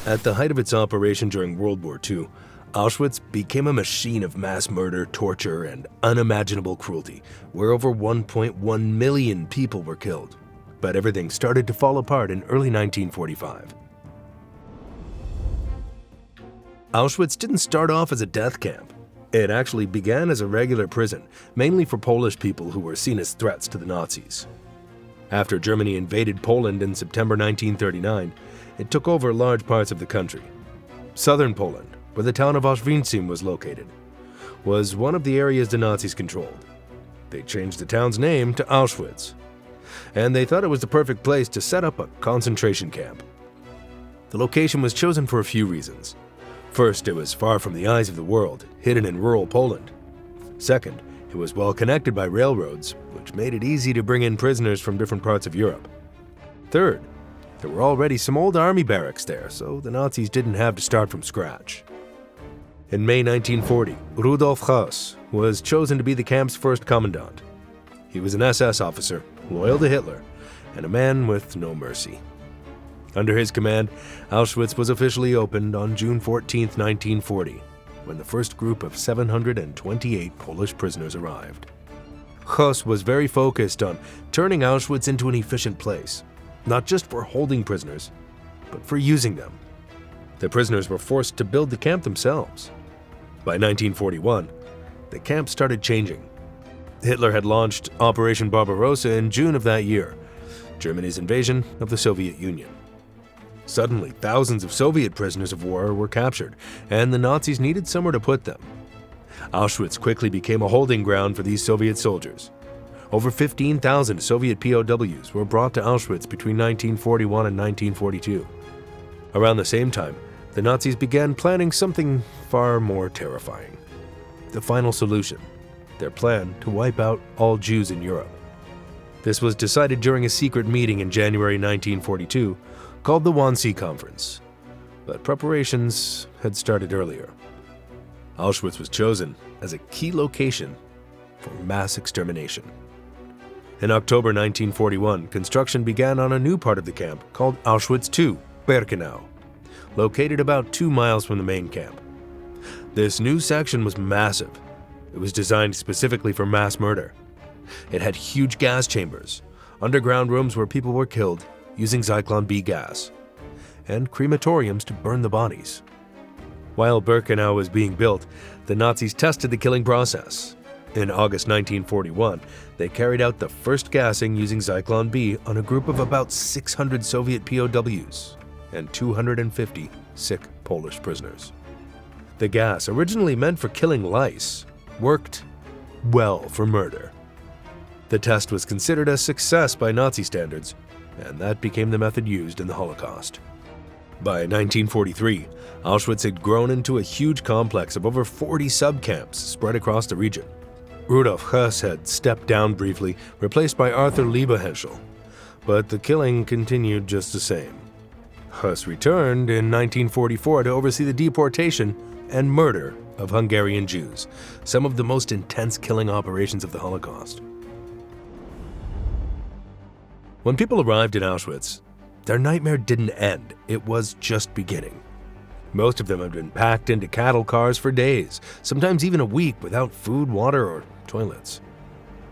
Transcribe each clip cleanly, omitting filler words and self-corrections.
At the height of its operation during World War II, Auschwitz became a machine of mass murder, torture, and unimaginable cruelty, where over 1.1 million people were killed. But everything started to fall apart in early 1945. Auschwitz didn't start off as a death camp. It actually began as a regular prison, mainly for Polish people who were seen as threats to the Nazis. After Germany invaded Poland in September 1939, it took over large parts of the country. Southern Poland, where the town of Auschwitz was located, was one of the areas the Nazis controlled. They changed the town's name to Auschwitz, and they thought it was the perfect place to set up a concentration camp. The location was chosen for a few reasons. First, it was far from the eyes of the world, hidden in rural Poland. Second, it was well connected by railroads, which made it easy to bring in prisoners from different parts of Europe. Third, there were already some old army barracks there, so the Nazis didn't have to start from scratch. In May 1940, Rudolf Höss was chosen to be the camp's first commandant. He was an SS officer, loyal to Hitler, and a man with no mercy. Under his command, Auschwitz was officially opened on June 14, 1940, when the first group of 728 Polish prisoners arrived. Höss was very focused on turning Auschwitz into an efficient place, not just for holding prisoners, but for using them. The prisoners were forced to build the camp themselves. By 1941, the camp started changing. Hitler had launched Operation Barbarossa in June of that year, Germany's invasion of the Soviet Union. Suddenly, thousands of Soviet prisoners of war were captured, and the Nazis needed somewhere to put them. Auschwitz quickly became a holding ground for these Soviet soldiers. Over 15,000 Soviet POWs were brought to Auschwitz between 1941 and 1942. Around the same time, the Nazis began planning something far more terrifying. The final solution, their plan to wipe out all Jews in Europe. This was decided during a secret meeting in January 1942, called the Wannsee Conference, but preparations had started earlier. Auschwitz was chosen as a key location for mass extermination. In October 1941, construction began on a new part of the camp called Auschwitz Birkenau, located about 2 miles from the main camp. This new section was massive. It was designed specifically for mass murder. It had huge gas chambers, underground rooms where people were killed using Zyklon B gas, and crematoriums to burn the bodies. While Birkenau was being built, the Nazis tested the killing process. In August 1941, they carried out the first gassing using Zyklon B on a group of about 600 Soviet POWs and 250 sick Polish prisoners. The gas, originally meant for killing lice, worked well for murder. The test was considered a success by Nazi standards, and that became the method used in the Holocaust. By 1943, Auschwitz had grown into a huge complex of over 40 subcamps spread across the region. Rudolf Höss had stepped down briefly, replaced by Arthur Liebehenschel, but the killing continued just the same. Höss returned in 1944 to oversee the deportation and murder of Hungarian Jews, some of the most intense killing operations of the Holocaust. When people arrived in Auschwitz, their nightmare didn't end, it was just beginning. Most of them had been packed into cattle cars for days, sometimes even a week without food, water, or toilets.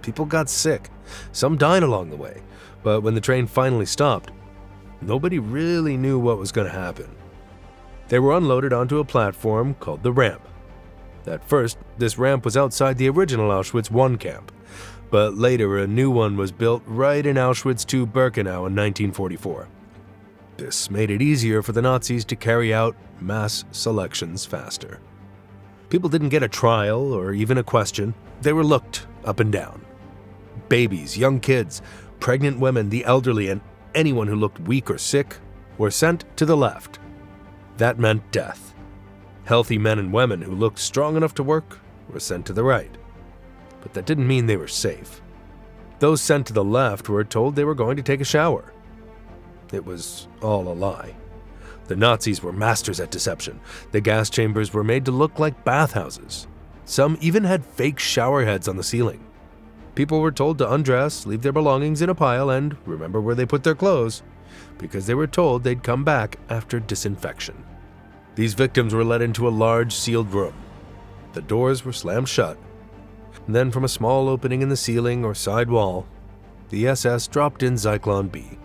People got sick, some died along the way, but when the train finally stopped, nobody really knew what was going to happen. They were unloaded onto a platform called the ramp. At first, this ramp was outside the original Auschwitz I camp, but later a new one was built right in Auschwitz Birkenau in 1944. This made it easier for the Nazis to carry out mass selections faster. People didn't get a trial or even a question. They were looked up and down. Babies, young kids, pregnant women, the elderly, and anyone who looked weak or sick were sent to the left. That meant death. Healthy men and women who looked strong enough to work were sent to the right. But that didn't mean they were safe. Those sent to the left were told they were going to take a shower. It was all a lie. The Nazis were masters at deception. The gas chambers were made to look like bathhouses. Some even had fake shower heads on the ceiling. People were told to undress, leave their belongings in a pile, and remember where they put their clothes. because they were told they'd come back after disinfection. These victims were led into a large sealed room. The doors were slammed shut. And then from a small opening in the ceiling or side wall, the SS dropped in Zyklon B.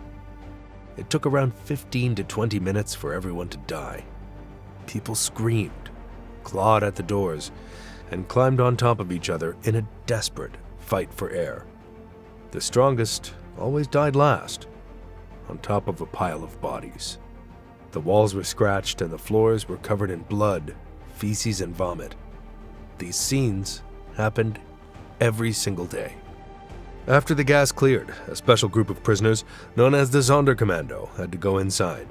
It took around 15 to 20 minutes for everyone to die. People screamed, clawed at the doors, and climbed on top of each other in a desperate fight for air. The strongest always died last, on top of a pile of bodies. The walls were scratched and the floors were covered in blood, feces, and vomit. These scenes happened every single day. After the gas cleared, a special group of prisoners, known as the Sonderkommando, had to go inside.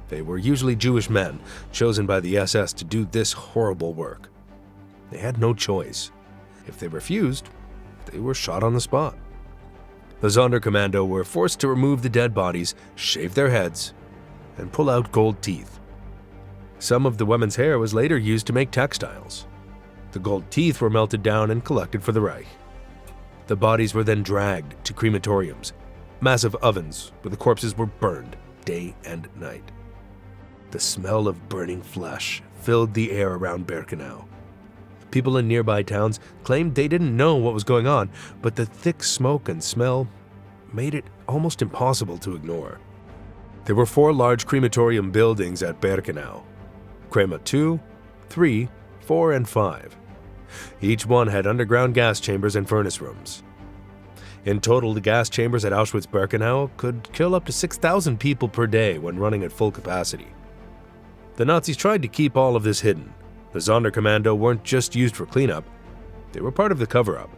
They were usually Jewish men, chosen by the SS to do this horrible work. They had no choice. If they refused, they were shot on the spot. The Sonderkommando were forced to remove the dead bodies, shave their heads, and pull out gold teeth. Some of the women's hair was later used to make textiles. The gold teeth were melted down and collected for the Reich. The bodies were then dragged to crematoriums, massive ovens where the corpses were burned day and night. The smell of burning flesh filled the air around Birkenau. People in nearby towns claimed they didn't know what was going on, but the thick smoke and smell made it almost impossible to ignore. There were 4 large crematorium buildings at Birkenau: Crema 2, 3, 4, and 5. Each one had underground gas chambers and furnace rooms. In total, the gas chambers at Auschwitz Birkenau could kill up to 6,000 people per day when running at full capacity. The Nazis tried to keep all of this hidden. The Sonderkommando weren't just used for cleanup, they were part of the cover-up.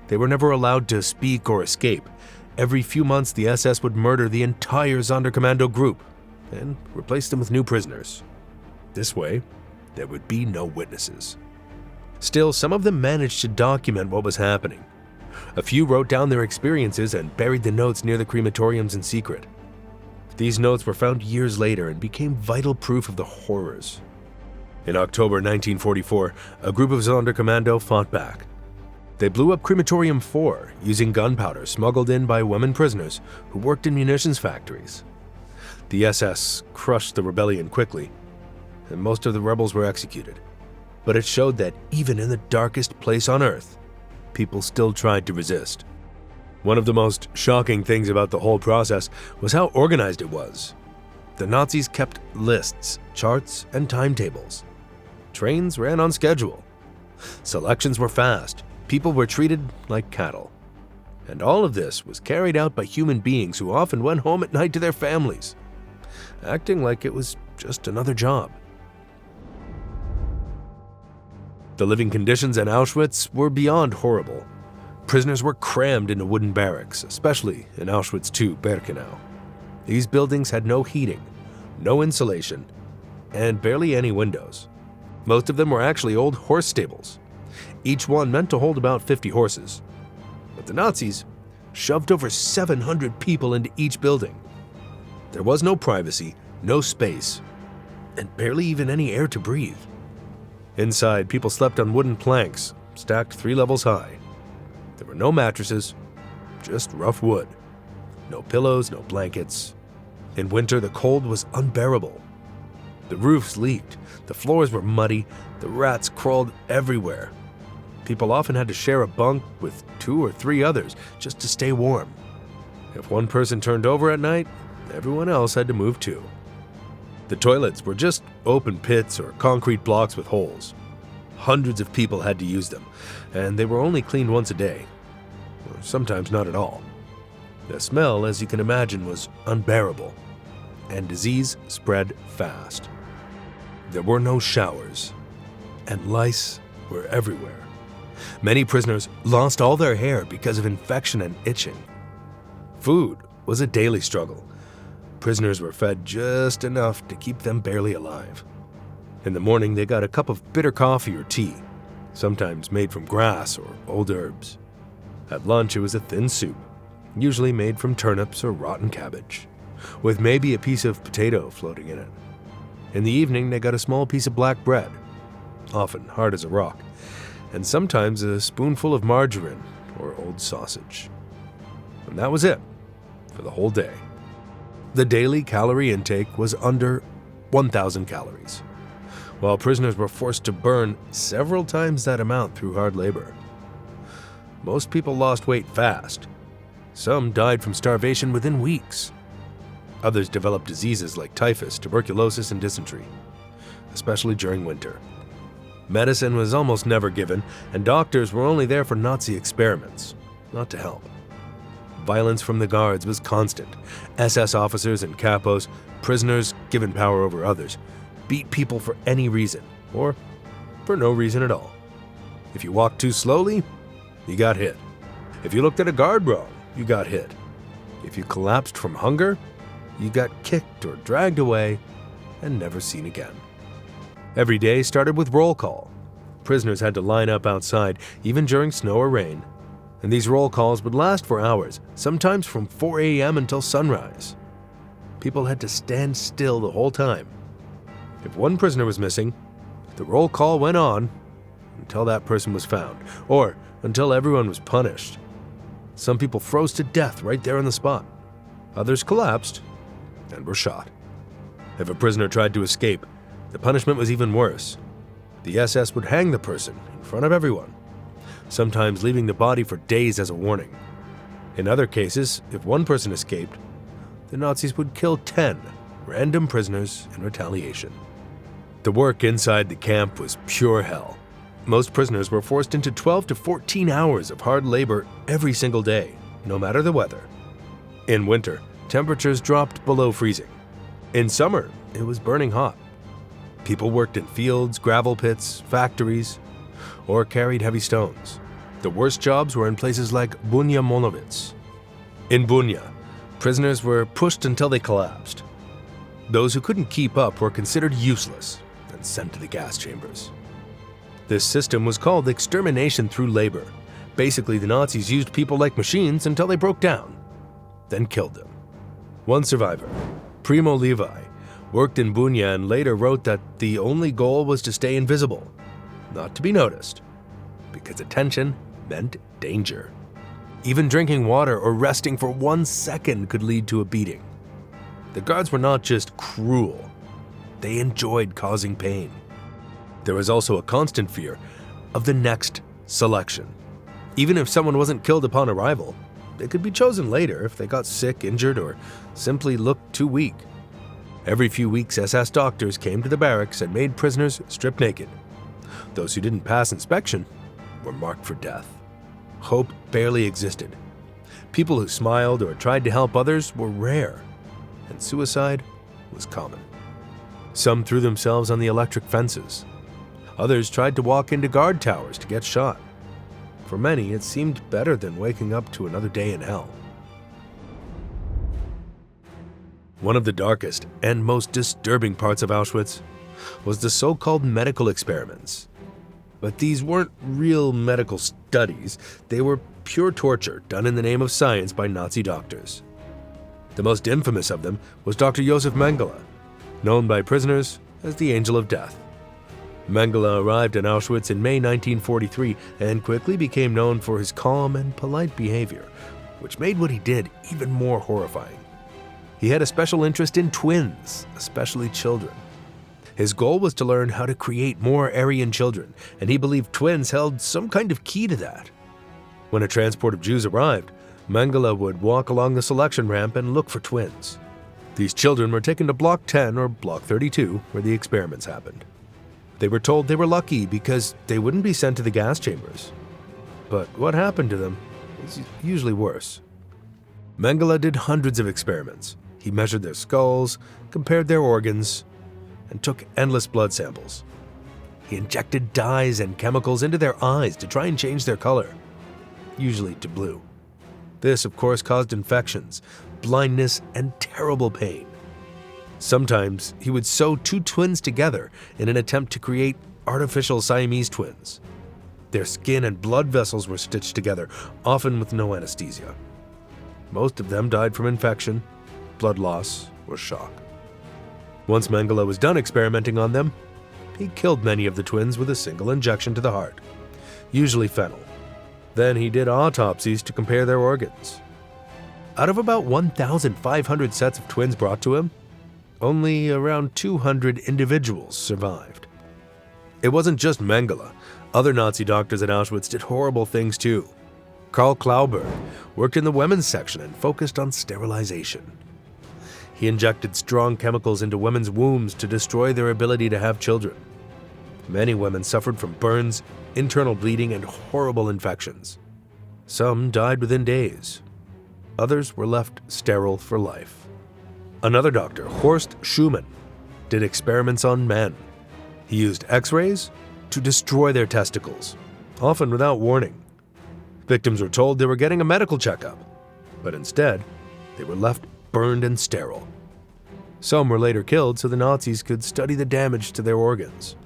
They were never allowed to speak or escape. Every few months, the SS would murder the entire Sonderkommando group and replace them with new prisoners. This way, there would be no witnesses. Still, some of them managed to document what was happening. A few wrote down their experiences and buried the notes near the crematoriums in secret. These notes were found years later and became vital proof of the horrors. In October 1944, a group of Sonderkommando fought back. They blew up Crematorium 4 using gunpowder smuggled in by women prisoners who worked in munitions factories. The SS crushed the rebellion quickly, and most of the rebels were executed. But it showed that even in the darkest place on Earth, people still tried to resist. One of the most shocking things about the whole process was how organized it was. The Nazis kept lists, charts, and timetables. Trains ran on schedule. Selections were fast. People were treated like cattle. And all of this was carried out by human beings who often went home at night to their families, acting like it was just another job. The living conditions in Auschwitz were beyond horrible. Prisoners were crammed into wooden barracks, especially in Auschwitz II Birkenau. These buildings had no heating, no insulation, and barely any windows. Most of them were actually old horse stables. Each one meant to hold about 50 horses. But the Nazis shoved over 700 people into each building. There was no privacy, no space, and barely even any air to breathe. Inside, people slept on wooden planks, stacked 3 levels high. There were no mattresses, just rough wood. No pillows, no blankets. In winter, the cold was unbearable. The roofs leaked, the floors were muddy, the rats crawled everywhere. People often had to share a bunk with 2 or 3 others just to stay warm. If one person turned over at night, everyone else had to move too. The toilets were just open pits or concrete blocks with holes. Hundreds of people had to use them, and they were only cleaned once a day, or sometimes not at all. The smell, as you can imagine, was unbearable, and disease spread fast. There were no showers, and lice were everywhere. Many prisoners lost all their hair because of infection and itching. Food was a daily struggle. Prisoners were fed just enough to keep them barely alive. In the morning, they got a cup of bitter coffee or tea, sometimes made from grass or old herbs. At lunch, it was a thin soup, usually made from turnips or rotten cabbage, with maybe a piece of potato floating in it. In the evening, they got a small piece of black bread, often hard as a rock, and sometimes a spoonful of margarine or old sausage. And that was it for the whole day. The daily calorie intake was under 1,000 calories, while prisoners were forced to burn several times that amount through hard labor. Most people lost weight fast. Some died from starvation within weeks. Others developed diseases like typhus, tuberculosis, and dysentery, especially during winter. Medicine was almost never given, and doctors were only there for Nazi experiments, not to help. Violence from the guards was constant. SS officers and capos, prisoners given power over others, beat people for any reason, or for no reason at all. If you walked too slowly, you got hit. If you looked at a guard wrong, you got hit. If you collapsed from hunger, you got kicked or dragged away and never seen again. Every day started with roll call. Prisoners had to line up outside, even during snow or rain. And these roll calls would last for hours, sometimes from 4 a.m. until sunrise. People had to stand still the whole time. If one prisoner was missing, the roll call went on until that person was found, or until everyone was punished. Some people froze to death right there on the spot. Others collapsed and were shot. If a prisoner tried to escape, the punishment was even worse. The SS would hang the person in front of everyone, sometimes leaving the body for days as a warning. In other cases, if one person escaped, the Nazis would kill 10 random prisoners in retaliation. The work inside the camp was pure hell. Most prisoners were forced into 12 to 14 hours of hard labor every single day, no matter the weather. In winter, temperatures dropped below freezing. In summer, it was burning hot. People worked in fields, gravel pits, factories, or carried heavy stones. The worst jobs were in places like Bunia Monowitz. In Bunia, prisoners were pushed until they collapsed. Those who couldn't keep up were considered useless and sent to the gas chambers. This system was called extermination through labor. Basically, the Nazis used people like machines until they broke down, then killed them. One survivor, Primo Levi, worked in Bunia and later wrote that the only goal was to stay invisible, not to be noticed, because attention meant danger. Even drinking water or resting for 1 second could lead to a beating. The guards were not just cruel, they enjoyed causing pain. There was also a constant fear of the next selection. Even if someone wasn't killed upon arrival, they could be chosen later if they got sick, injured, or simply looked too weak. Every few weeks, SS doctors came to the barracks and made prisoners strip naked. Those who didn't pass inspection were marked for death. Hope barely existed. People who smiled or tried to help others were rare, and suicide was common. Some threw themselves on the electric fences. Others tried to walk into guard towers to get shot. For many, it seemed better than waking up to another day in hell. One of the darkest and most disturbing parts of Auschwitz was the so-called medical experiments. But these weren't real medical studies, they were pure torture done in the name of science by Nazi doctors. The most infamous of them was Dr. Josef Mengele, known by prisoners as the Angel of Death. Mengele arrived in Auschwitz in May 1943 and quickly became known for his calm and polite behavior, which made what he did even more horrifying. He had a special interest in twins, especially children. His goal was to learn how to create more Aryan children, and he believed twins held some kind of key to that. When a transport of Jews arrived, Mengele would walk along the selection ramp and look for twins. These children were taken to Block 10 or Block 32, where the experiments happened. They were told they were lucky because they wouldn't be sent to the gas chambers. But what happened to them was usually worse. Mengele did hundreds of experiments. He measured their skulls, compared their organs, and took endless blood samples. He injected dyes and chemicals into their eyes to try and change their color, usually to blue. This, of course, caused infections, blindness, and terrible pain. Sometimes he would sew two twins together in an attempt to create artificial Siamese twins. Their skin and blood vessels were stitched together, often with no anesthesia. Most of them died from infection, blood loss, or shock. Once Mengele was done experimenting on them, he killed many of the twins with a single injection to the heart, usually fennel. Then he did autopsies to compare their organs. Out of about 1,500 sets of twins brought to him, only around 200 individuals survived. It wasn't just Mengele. Other Nazi doctors at Auschwitz did horrible things too. Karl Klauberg worked in the women's section and focused on sterilization. He injected strong chemicals into women's wombs to destroy their ability to have children. Many women suffered from burns, internal bleeding, and horrible infections. Some died within days. Others were left sterile for life. Another doctor, Horst Schumann, did experiments on men. He used X-rays to destroy their testicles, often without warning. Victims were told they were getting a medical checkup, but instead, they were left burned and sterile. Some were later killed so the Nazis could study the damage to their organs.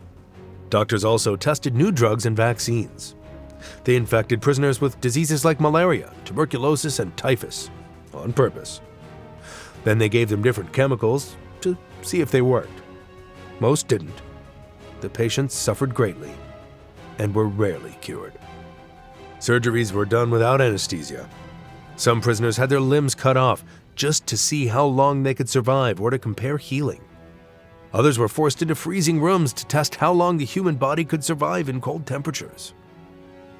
Doctors also tested new drugs and vaccines. They infected prisoners with diseases like malaria, tuberculosis, and typhus, on purpose. Then they gave them different chemicals to see if they worked. Most didn't. The patients suffered greatly and were rarely cured. Surgeries were done without anesthesia. Some prisoners had their limbs cut off just to see how long they could survive or to compare healing. Others were forced into freezing rooms to test how long the human body could survive in cold temperatures.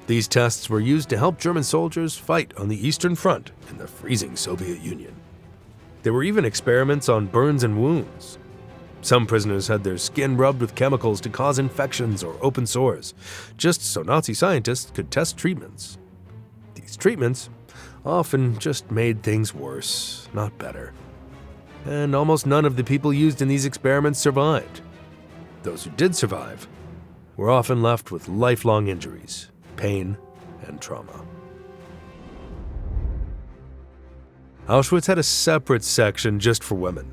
These tests were used to help German soldiers fight on the Eastern Front in the freezing Soviet Union. There were even experiments on burns and wounds. Some prisoners had their skin rubbed with chemicals to cause infections or open sores, just so Nazi scientists could test treatments. These treatments often just made things worse, not better. And almost none of the people used in these experiments survived. Those who did survive were often left with lifelong injuries, pain, and trauma. Auschwitz had a separate section just for women.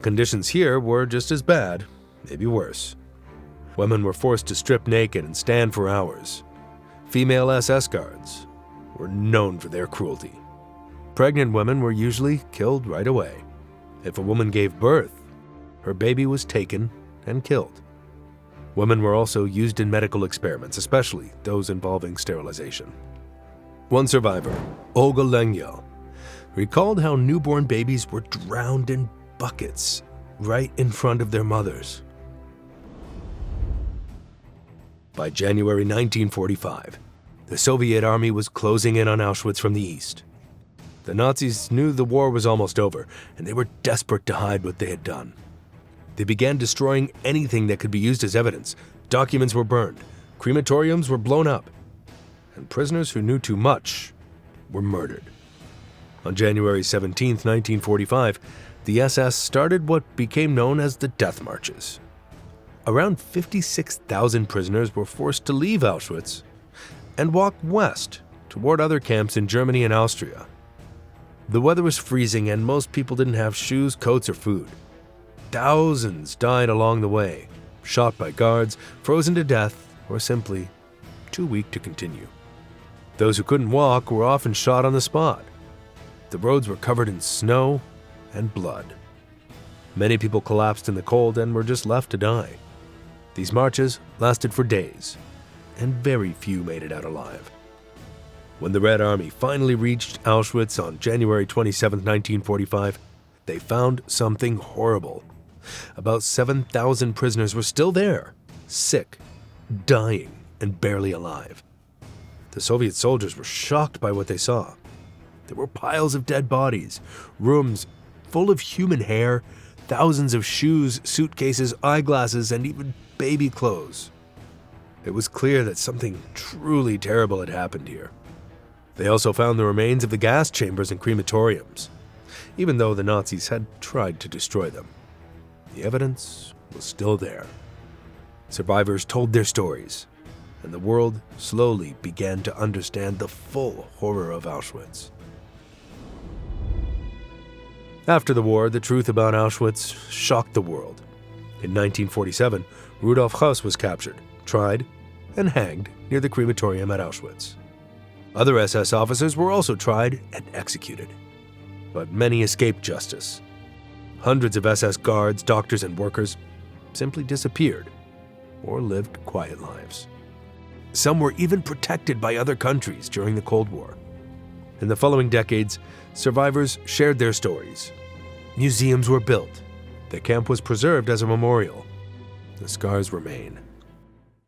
Conditions here were just as bad, maybe worse. Women were forced to strip naked and stand for hours. Female SS guards were known for their cruelty. Pregnant women were usually killed right away. If a woman gave birth, her baby was taken and killed. Women were also used in medical experiments, especially those involving sterilization. One survivor, Olga Lengyel, recalled how newborn babies were drowned in buckets right in front of their mothers. By January 1945, the Soviet army was closing in on Auschwitz from the east. The Nazis knew the war was almost over, and they were desperate to hide what they had done. They began destroying anything that could be used as evidence. Documents were burned, crematoriums were blown up, and prisoners who knew too much were murdered. On January 17, 1945, the SS started what became known as the Death Marches. Around 56,000 prisoners were forced to leave Auschwitz and walk west toward other camps in Germany and Austria. The weather was freezing and most people didn't have shoes, coats, or food. Thousands died along the way, shot by guards, frozen to death, or simply too weak to continue. Those who couldn't walk were often shot on the spot. The roads were covered in snow and blood. Many people collapsed in the cold and were just left to die. These marches lasted for days, and very few made it out alive. When the Red Army finally reached Auschwitz on January 27, 1945, they found something horrible. About 7,000 prisoners were still there, sick, dying, and barely alive. The Soviet soldiers were shocked by what they saw. There were piles of dead bodies, rooms full of human hair, thousands of shoes, suitcases, eyeglasses, and even baby clothes. It was clear that something truly terrible had happened here. They also found the remains of the gas chambers and crematoriums, even though the Nazis had tried to destroy them. The evidence was still there. Survivors told their stories, and the world slowly began to understand the full horror of Auschwitz. After the war, the truth about Auschwitz shocked the world. In 1947, Rudolf Höss was captured, tried, and hanged near the crematorium at Auschwitz. Other SS officers were also tried and executed, but many escaped justice. Hundreds of SS guards, doctors, and workers simply disappeared or lived quiet lives. Some were even protected by other countries during the Cold War. In the following decades, survivors shared their stories. Museums were built. The camp was preserved as a memorial. The scars remain.